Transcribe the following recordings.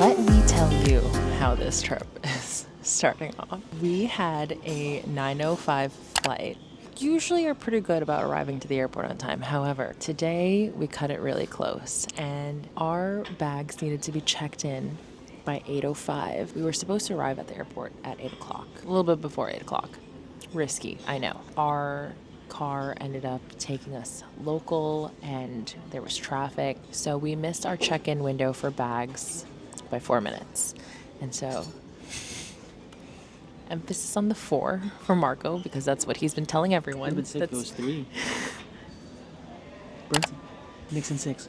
let me tell you how this trip is starting off. We had a 9:05 flight. Usually are pretty good about arriving to the airport on time. However, today we cut it really close and our bags needed to be checked in by 8:05. We were supposed to arrive at the airport at 8 o'clock, a little bit before 8 o'clock. Risky, I know. Our car ended up taking us local and there was traffic. So we missed our check-in window for bags by 4 minutes. And so emphasis on the 4 for Marco because that's what he's been telling everyone. I've been sick, it was 3. Brenton, Nixon 6.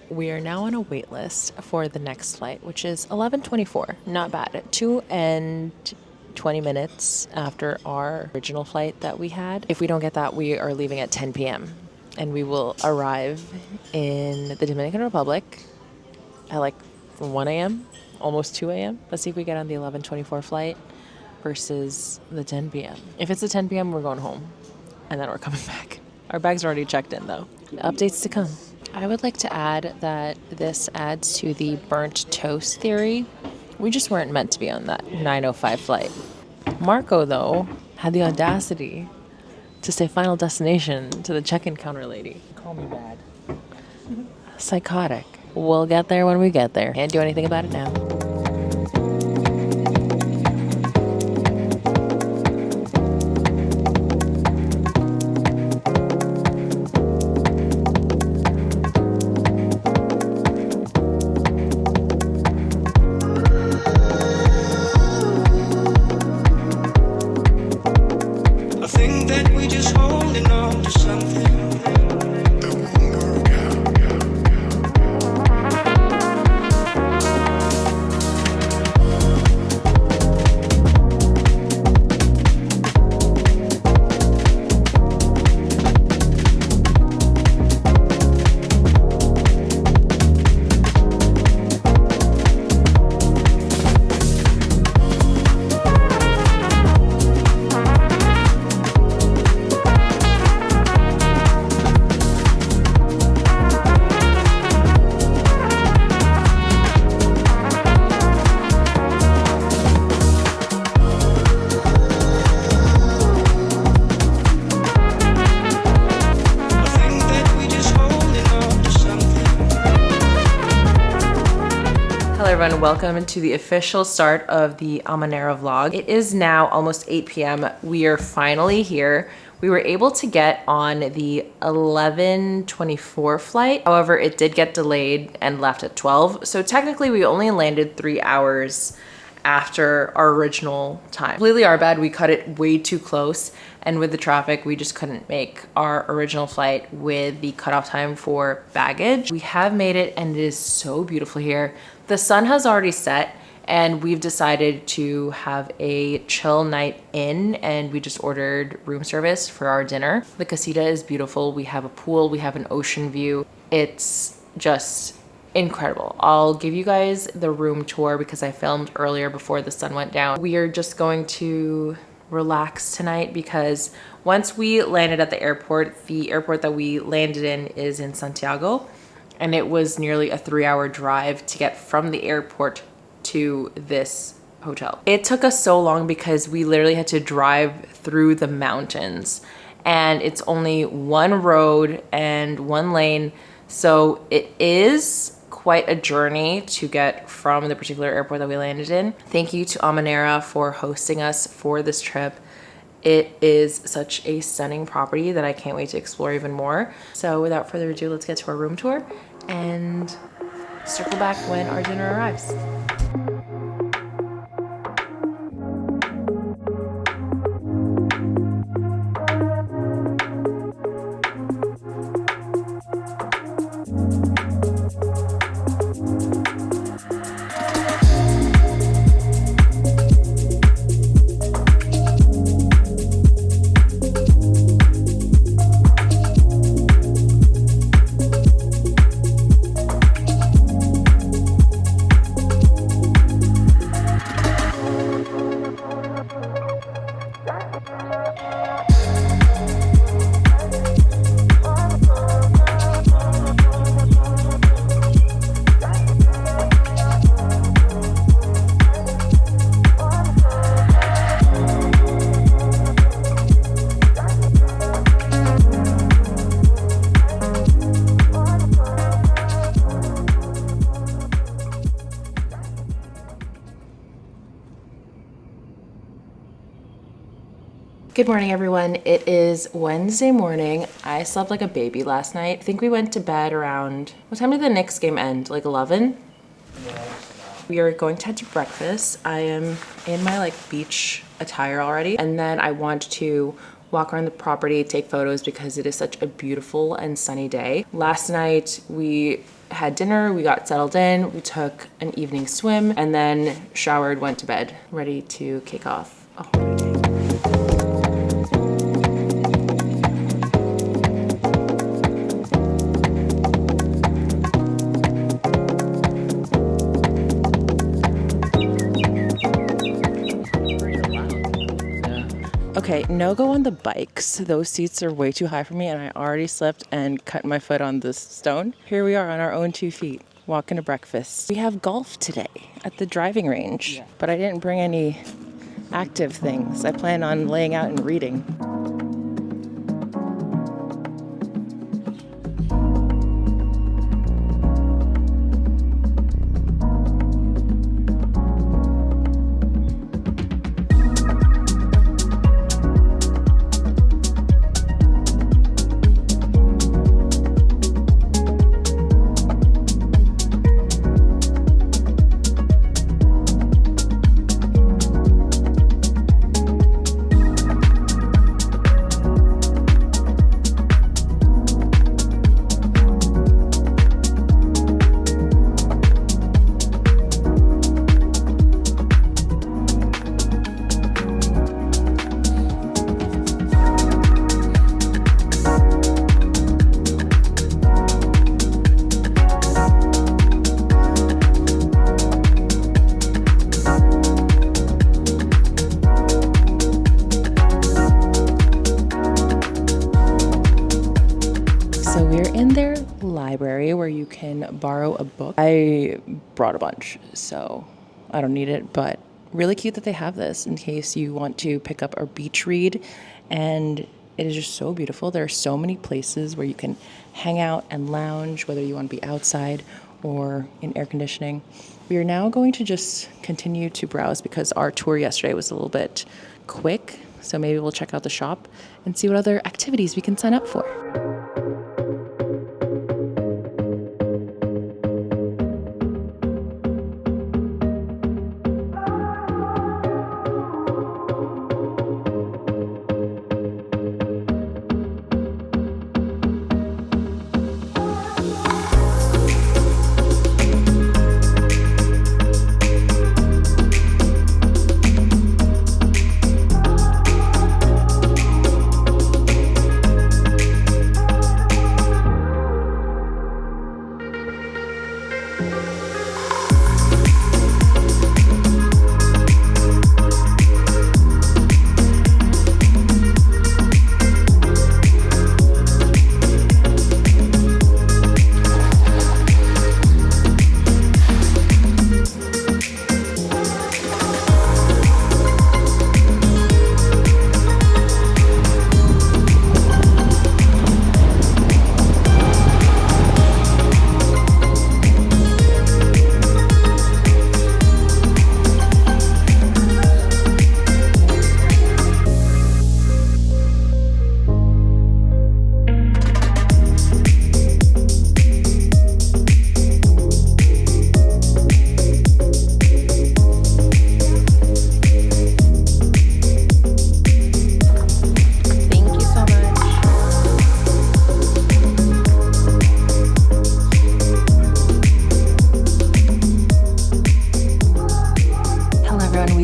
We are now on a wait list for the next flight, which is 11:24. Not bad. 2 and 20 minutes after our original flight that we had. If we don't get that, we are leaving at 10 p.m. and we will arrive in the Dominican Republic at like 1 a.m., almost 2 a.m. Let's see if we get on the 11:24 flight versus the 10 p.m. If it's the 10 p.m., we're going home and then we're coming back. Our bags are already checked in though. Updates to come. I would like to add that this adds to the burnt toast theory. We just weren't meant to be on that 9:05 flight. Marco, though, had the audacity to say final destination to the check-in counter lady. Call me bad. Psychotic. We'll get there when we get there. Can't do anything about it now. Welcome to the official start of the Amanera vlog. It is now almost 8 p.m. We are finally here. We were able to get on the 11:24 flight. However, it did get delayed and left at 12. So technically we only landed 3 hours after our original time. Completely our bad, we cut it way too close. And with the traffic, we just couldn't make our original flight with the cutoff time for baggage. We have made it and it is so beautiful here. The sun has already set and we've decided to have a chill night in and we just ordered room service for our dinner. The casita is beautiful. We have a pool, we have an ocean view. It's just incredible. I'll give you guys the room tour because I filmed earlier before the sun went down. We are just going to relax tonight because once we landed at the airport that we landed in is in Santiago, and it was nearly a 3-hour drive to get from the airport to this hotel. It took us so long because we literally had to drive through the mountains and it's only one road and one lane. So it is quite a journey to get from the particular airport that we landed in. Thank you to Amanera for hosting us for this trip. It is such a stunning property that I can't wait to explore even more. So without further ado, let's get to our room tour and circle back when our dinner arrives. Good morning, everyone. It is Wednesday morning. I slept like a baby last night. I think we went to bed around, what time did the Knicks game end? Like 11? Yeah. We are going to head to breakfast. I am in my like beach attire already. And then I want to walk around the property, take photos because it is such a beautiful and sunny day. Last night we had dinner, we got settled in, we took an evening swim, and then showered, went to bed, ready to kick off a holiday. Okay, no go on the bikes. Those seats are way too high for me and I already slipped and cut my foot on this stone. Here we are on our own 2 feet, walking to breakfast. We have golf today at the driving range, but I didn't bring any active things. I plan on laying out and reading. So we're in their library where you can borrow a book. I brought a bunch, so I don't need it, but really cute that they have this in case you want to pick up a beach read. And it is just so beautiful. There are so many places where you can hang out and lounge, whether you want to be outside or in air conditioning. We are now going to just continue to browse because our tour yesterday was a little bit quick. So maybe we'll check out the shop and see what other activities we can sign up for.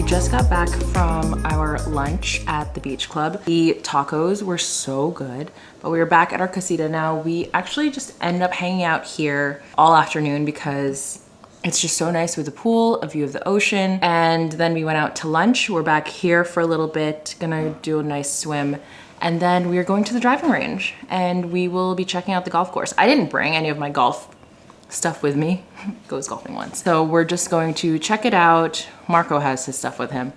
Just got back from our lunch at the beach club. The tacos were so good, but we were back at our casita now. We actually just ended up hanging out here all afternoon because it's just so nice with the pool, a view of the ocean. And then we went out to lunch. We're back here for a little bit, gonna do a nice swim. And then we are going to the driving range and we will be checking out the golf course. I didn't bring any of my golf stuff with me. Goes golfing once. So we're just going to check it out. Marco has his stuff with him.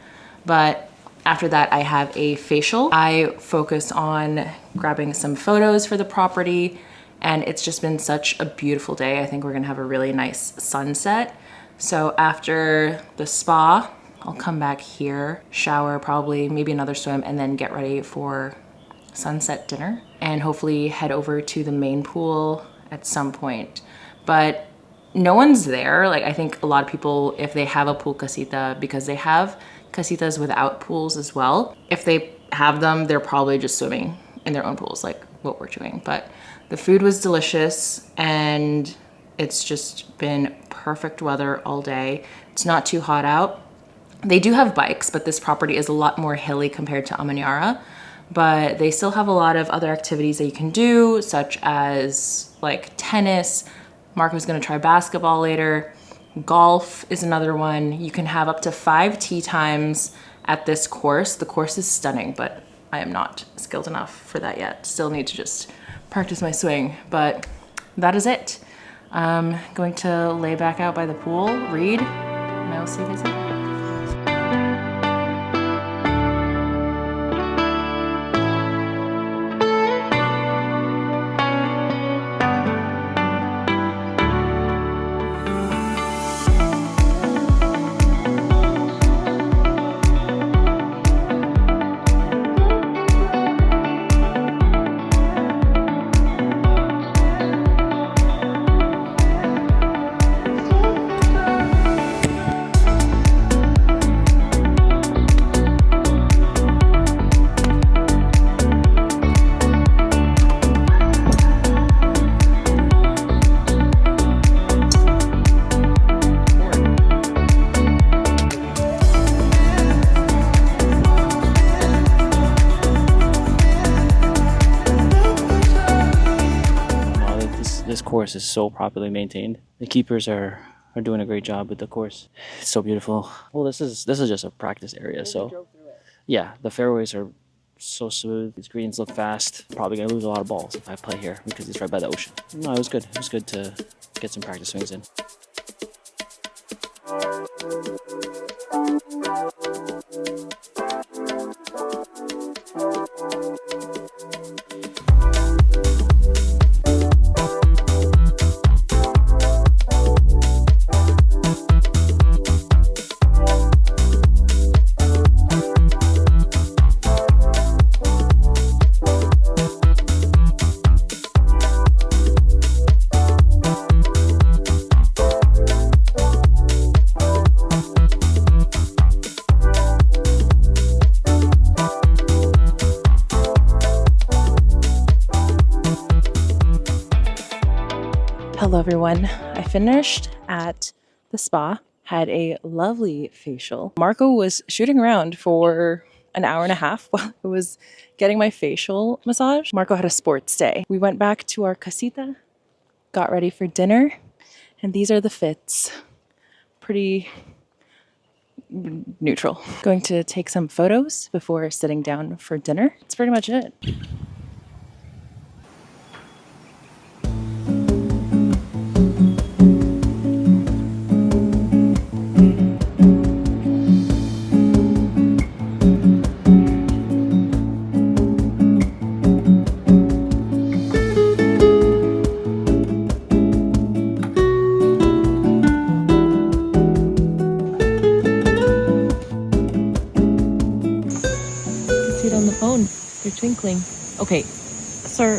But after that, I have a facial. I focus on grabbing some photos for the property, and it's just been such a beautiful day. I think we're gonna have a really nice sunset. So after the spa, I'll come back here, shower probably, maybe another swim, and then get ready for sunset dinner and hopefully head over to the main pool at some point. But no one's there. Like, I think a lot of people, if they have a pool casita, because they have casitas without pools as well, if they have them, they're probably just swimming in their own pools like what we're doing. But the food was delicious and it's just been perfect weather all day. It's not too hot out. They do have bikes, but this property is a lot more hilly compared to Amanera. But they still have a lot of other activities that you can do, such as like tennis. Marco's gonna try basketball later. Golf is another one. You can have up to 5 tee times at this course. The course is stunning, but I am not skilled enough for that yet. Still need to just practice my swing, but that is it. I'm going to lay back out by the pool, read, and I will see you guys later. This course is so properly maintained. The keepers are doing a great job with the course. It's so beautiful. Well, this is just a practice area, so yeah, the fairways are so smooth. These greens look fast. Probably gonna lose a lot of balls if I play here because it's right by the ocean. No, it was good. It was good to get some practice swings in. Hello everyone. I finished at the spa, had a lovely facial. Marco was shooting around for an hour and a half while I was getting my facial massage. Marco had a sports day. We went back to our casita, got ready for dinner, and these are the fits. Pretty neutral. Going to take some photos before sitting down for dinner. That's pretty much it. On the phone, they're twinkling. Okay, sir.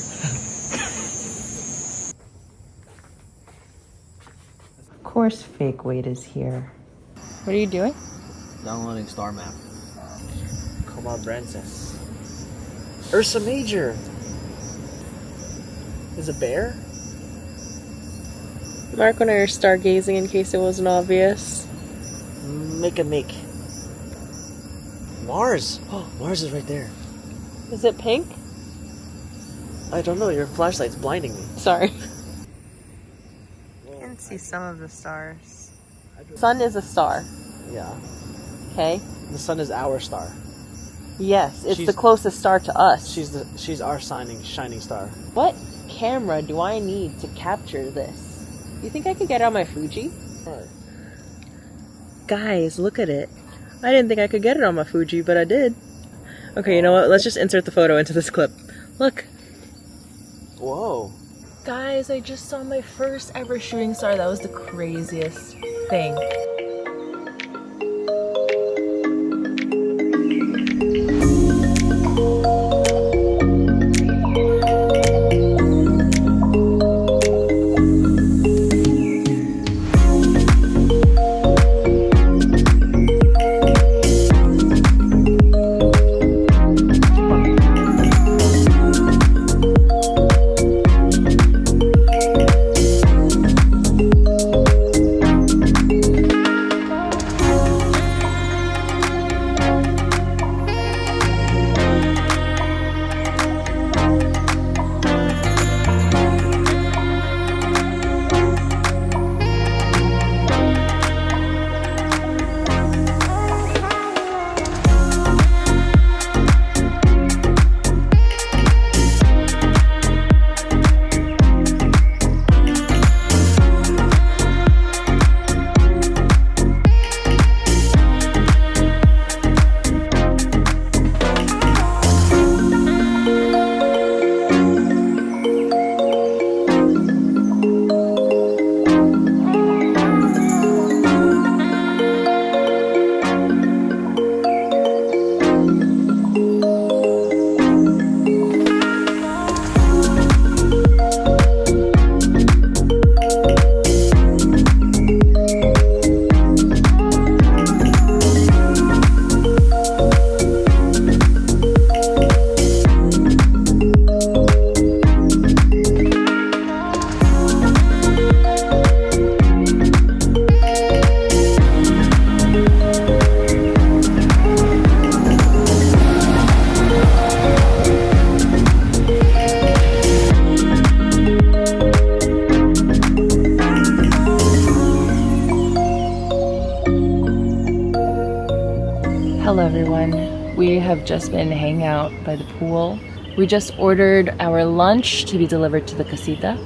Of course, fake weight is here. What are you doing? Downloading Star Map. Come on, Francis. Ursa Major. Is a bear? Marco and I are stargazing in case it wasn't obvious. Make. Mars. Oh, Mars is right there. Is it pink? I don't know. Your flashlight's blinding me. Sorry. I can see some of the stars. Sun is a star. Yeah. Okay. The sun is our star. Yes, it's the closest star to us. She's our shining star. What camera do I need to capture this? You think I could get it on my Fuji? Right. Guys, look at it. I didn't think I could get it on my Fuji, but I did. Okay, you know what? Let's just insert the photo into this clip. Look. Whoa. Guys, I just saw my first ever shooting star. That was the craziest thing. Hello everyone. We have just been hanging out by the pool. We just ordered our lunch to be delivered to the casita.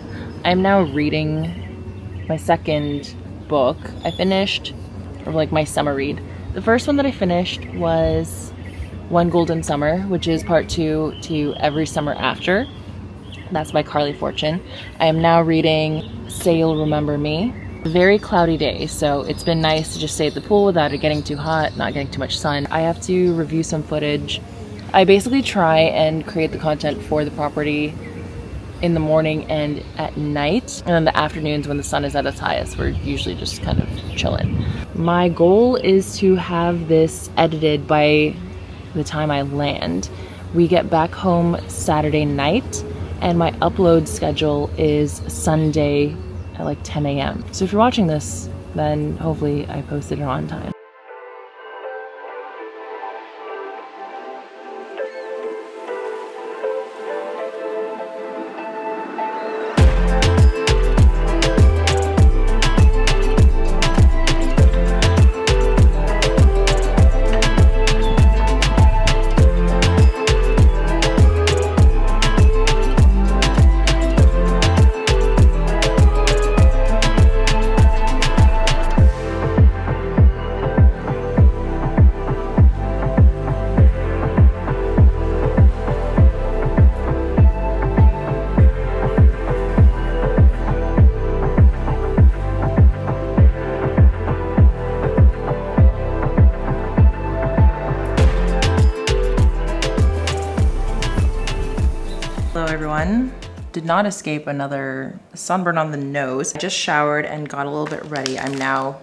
I'm now reading my second book. I finished, or like my summer read. The first one that I finished was One Golden Summer, which is part 2 to Every Summer After. That's by Carly Fortune. I am now reading Say You'll Remember Me. Very cloudy day, so it's been nice to just stay at the pool without it getting too hot, not getting too much sun. I have to review some footage. I basically try and create the content for the property in the morning and at night, and then the afternoons when the sun is at its highest, we're usually just kind of chilling. My goal is to have this edited by the time I land. We get back home Saturday night, and my upload schedule is Sunday at like 10 a.m. So if you're watching this, then hopefully I posted it on time. Hello everyone. Did not escape another sunburn on the nose. I just showered and got a little bit ready. I'm now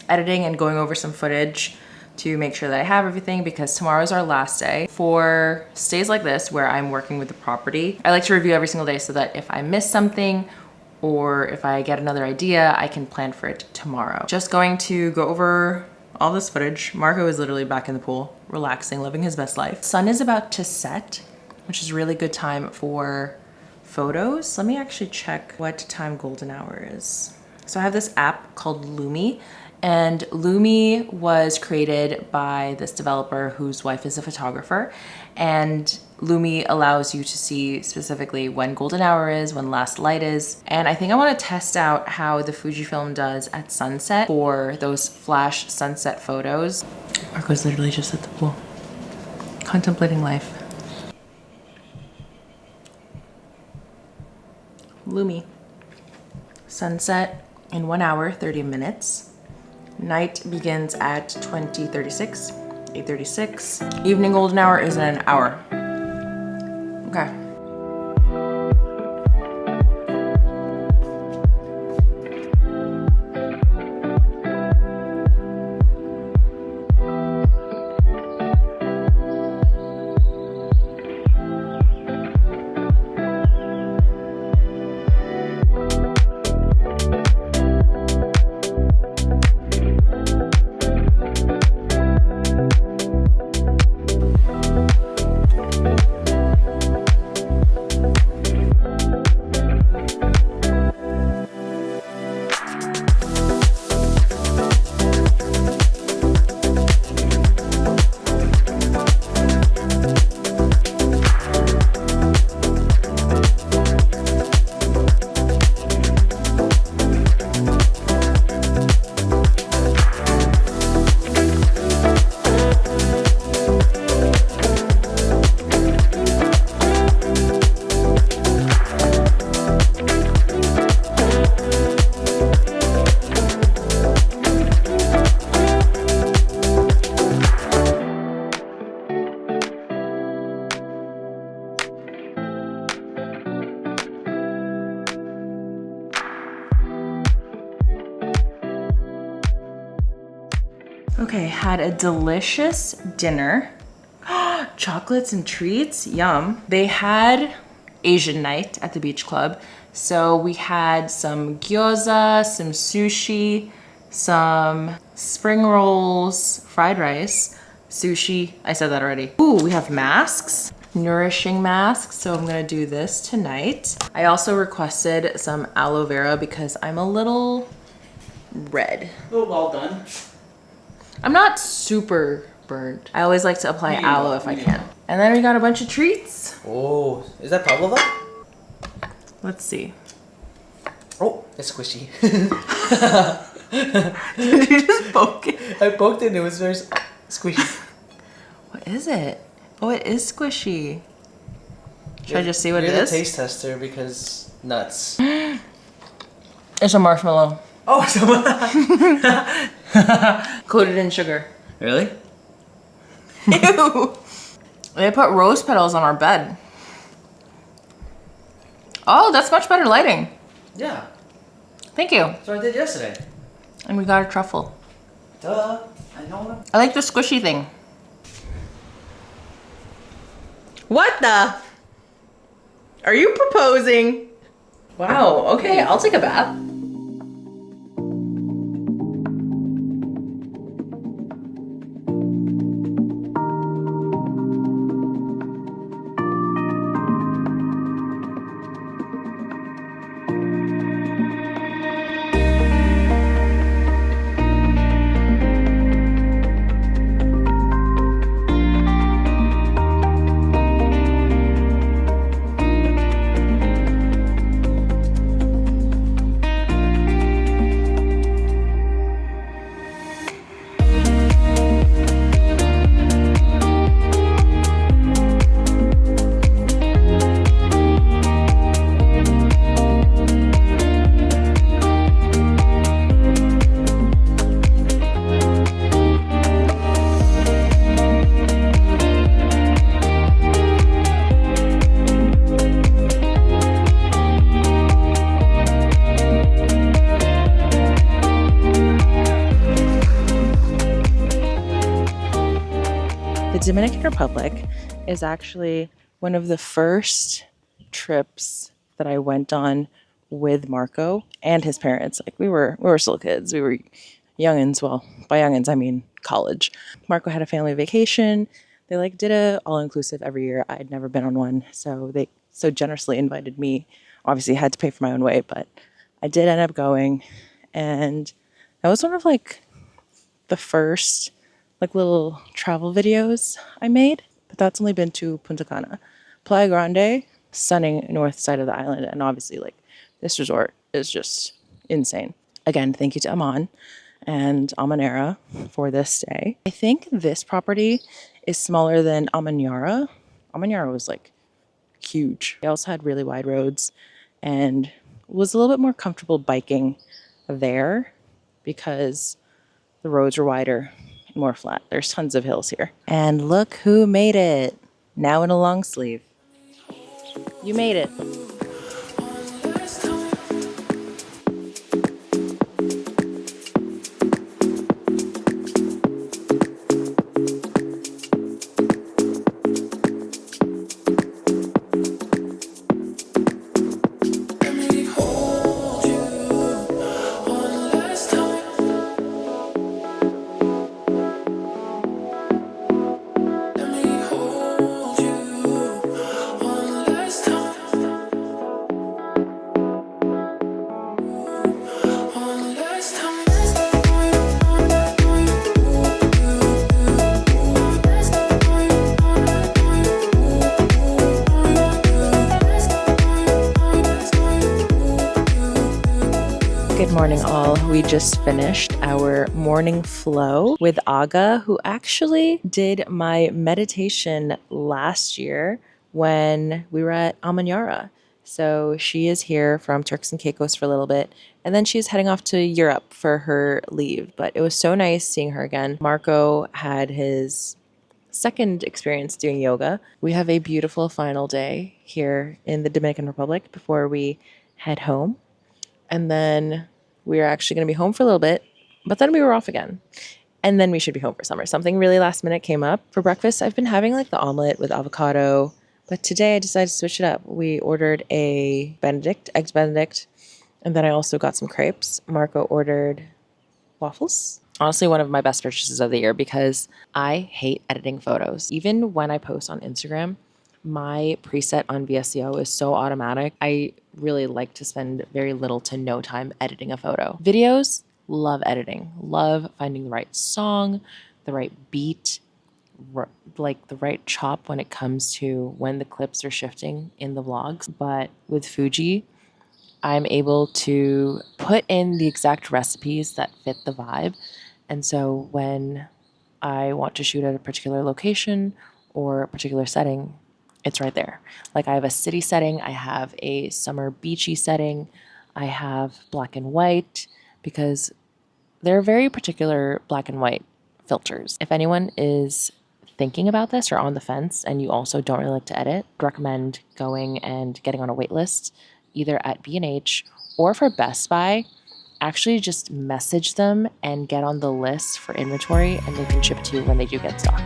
editing and going over some footage to make sure that I have everything because tomorrow is our last day. For stays like this where I'm working with the property, I like to review every single day so that if I miss something or if I get another idea, I can plan for it tomorrow. Just going to go over all this footage. Marco is literally back in the pool, relaxing, living his best life. Sun is about to set, which is a really good time for photos. Let me actually check what time golden hour is. So I have this app called Lumi, and Lumi was created by this developer whose wife is a photographer, and Lumi allows you to see specifically when golden hour is, when last light is, and I think I want to test out how the Fujifilm does at sunset for those flash sunset photos. Marco's literally just at the pool, contemplating life. Lumi. Sunset in 1 hour, 30 minutes. Night begins at 20:36, 8:36. Evening golden hour is in an hour. Okay. Okay, had a delicious dinner. Chocolates and treats, yum. They had Asian night at the beach club. So we had some gyoza, some sushi, some spring rolls, fried rice, sushi, I said that already. Ooh, we have masks, nourishing masks. So I'm gonna do this tonight. I also requested some aloe vera because I'm a little red. A little well done. I'm not super burnt. I always like to apply aloe if I can. And then we got a bunch of treats. Oh, is that pavlova? Let's see. Oh, it's squishy. Did you just poke it? I poked it and it was very squishy. What is it? Oh, it is squishy. Should I just see what it You're is? the taste tester because nuts. It's a marshmallow. Oh, someone. Coated in sugar. Really? Ew. They put rose petals on our bed. Oh, that's much better lighting. Yeah. Thank you. That's what I did yesterday. And we got a truffle. Duh. I know. I like the squishy thing. What the? Are you proposing? Wow, okay, I'll take a bath. The Dominican Republic is actually one of the first trips that I went on with Marco and his parents. Like we were still kids. We were youngins. Well, by youngins I mean college. Marco had a family vacation. They like did a all-inclusive every year. I'd never been on one, so they so generously invited me. Obviously I had to pay for my own way, but I did end up going, and that was one of like the first like little travel videos I made. But that's only been to Punta Cana. Playa Grande, stunning north side of the island, and obviously like this resort is just insane. Again, thank you to Aman and Amanera for this stay. I think this property is smaller than Amanera. Amanera was like huge. They also had really wide roads and was a little bit more comfortable biking there because the roads were wider and more flat. There's tons of hills here. And look who made it. Now in a long sleeve. You made it. Good morning, all. We just finished our morning flow with Aga, who actually did my meditation last year when we were at Amanera. So she is here from Turks and Caicos for a little bit, and then she's heading off to Europe for her leave. But it was so nice seeing her again. Marco had his second experience doing yoga. We have a beautiful final day here in the Dominican Republic before we head home. And then we are actually going to be home for a little bit, but then we were off again. And then we should be home for summer. Something really last minute came up. For breakfast, I've been having like the omelet with avocado, but today I decided to switch it up. We ordered a eggs Benedict, and then I also got some crepes. Marco ordered waffles. Honestly, one of my best purchases of the year because I hate editing photos. Even when I post on Instagram, my preset on VSCO is so automatic. I really like to spend very little to no time editing a photo. Videos, love editing. Love finding the right song, the right beat, like the right chop when it comes to when the clips are shifting in the vlogs. But with Fuji, I'm able to put in the exact recipes that fit the vibe. And so when I want to shoot at a particular location or a particular setting, it's right there. Like I have a city setting, I have a summer beachy setting, I have black and white, because there are very particular black and white filters. If anyone is thinking about this or on the fence and you also don't really like to edit, I'd recommend going and getting on a wait list either at B&H or for Best Buy. Actually just message them and get on the list for inventory, and they can ship it to you when they do get stock.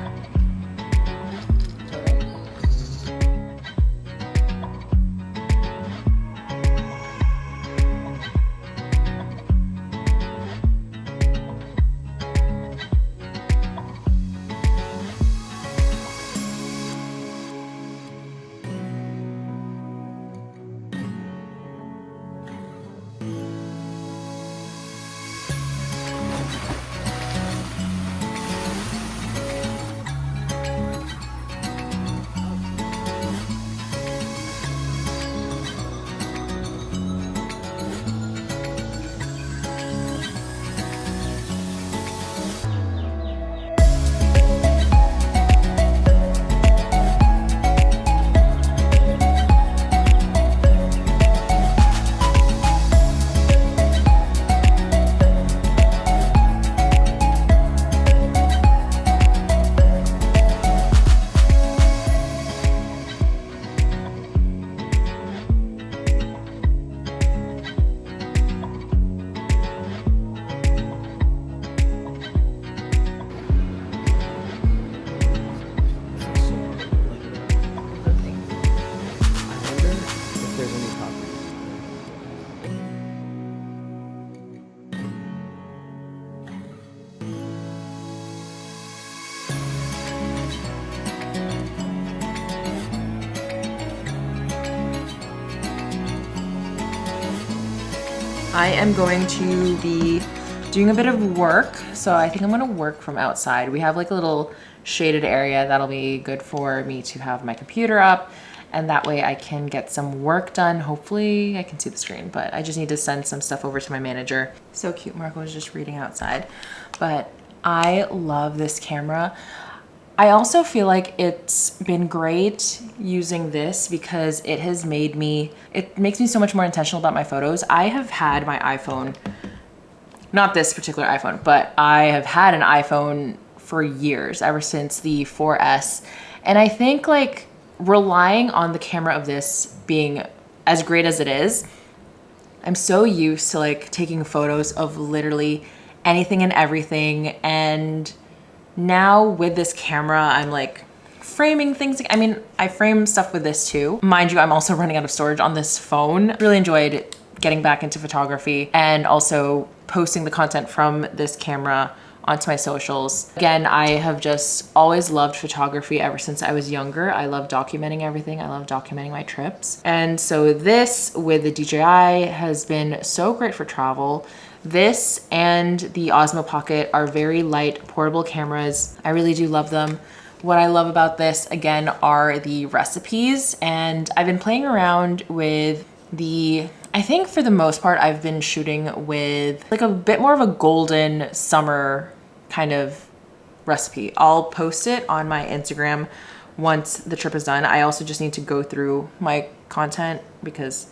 I am going to be doing a bit of work, so I think I'm gonna work from outside. We have like a little shaded area that'll be good for me to have my computer up, and that way I can get some work done. Hopefully I can see the screen, but I just need to send some stuff over to my manager. So cute, Marco was just reading outside. But I love this camera. I also feel like it's been great using this because it has made me, it makes me so much more intentional about my photos. I have had my iPhone, not this particular iPhone, but I have had an iPhone for years, ever since the 4S. And I think like relying on the camera of this being as great as it is, I'm so used to like taking photos of literally anything and everything. And now with this camera, I'm like framing things. I mean, I frame stuff with this too. Mind you, I'm also running out of storage on this phone. Really enjoyed getting back into photography and also posting the content from this camera onto my socials. Again, I have just always loved photography ever since I was younger. I love documenting everything. I love documenting my trips. And so this with the DJI has been so great for travel. This and the Osmo Pocket are very light, portable cameras. I really do love them. What I love about this, again, are the recipes. And I've been playing around with I think for the most part, I've been shooting with like a bit more of a golden summer kind of recipe. I'll post it on my Instagram once the trip is done. I also just need to go through my content because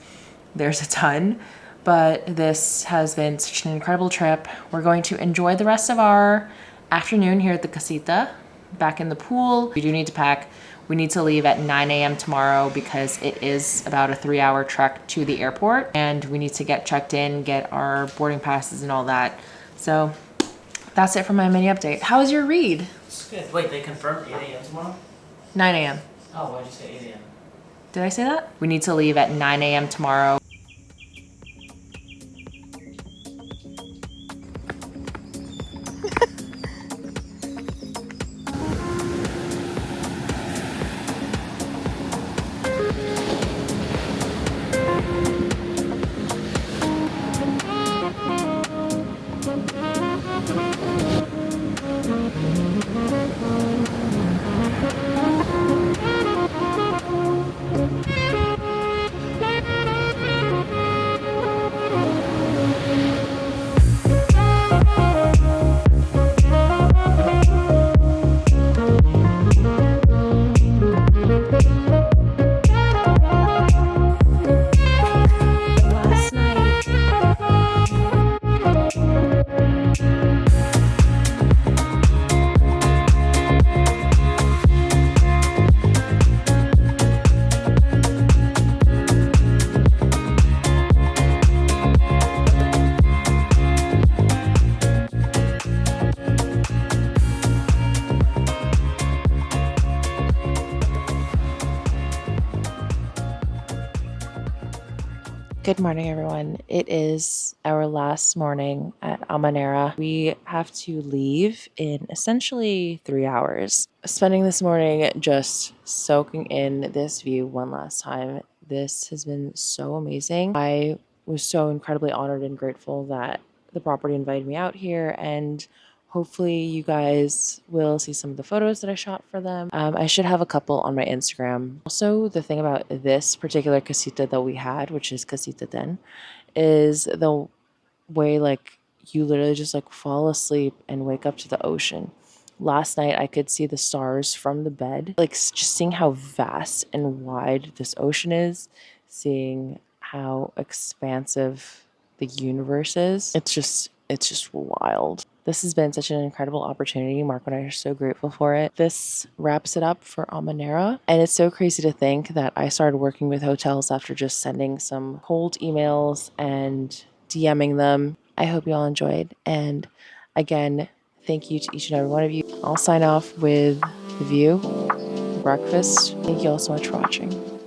there's a ton. But this has been such an incredible trip. We're going to enjoy the rest of our afternoon here at the Casita, back in the pool. We do need to pack. We need to leave at 9 a.m. tomorrow because it is about a 3-hour trek to the airport, and we need to get checked in, get our boarding passes and all that. So that's it for my mini update. How was your read? It's good. Wait, they confirmed 8 a.m. tomorrow? 9 a.m. Oh, why'd you say 8 a.m.? Did I say that? We need to leave at 9 a.m. tomorrow. Good morning, everyone. It is our last morning at Amanera. We have to leave in essentially 3 hours. Spending this morning just soaking in this view one last time. This has been so amazing. I was so incredibly honored and grateful that the property invited me out here, and hopefully you guys will see some of the photos that I shot for them. I should have a couple on my Instagram. Also, the thing about this particular casita that we had, which is Casita Den, is the way like you literally just like fall asleep and wake up to the ocean. Last night I could see the stars from the bed. Like just seeing how vast and wide this ocean is, seeing how expansive the universe is. It's just wild. This has been such an incredible opportunity. Marco and I are so grateful for it. This wraps it up for Amanera. And it's so crazy to think that I started working with hotels after just sending some cold emails and DMing them. I hope you all enjoyed. And again, thank you to each and every one of you. I'll sign off with the view, breakfast. Thank you all so much for watching.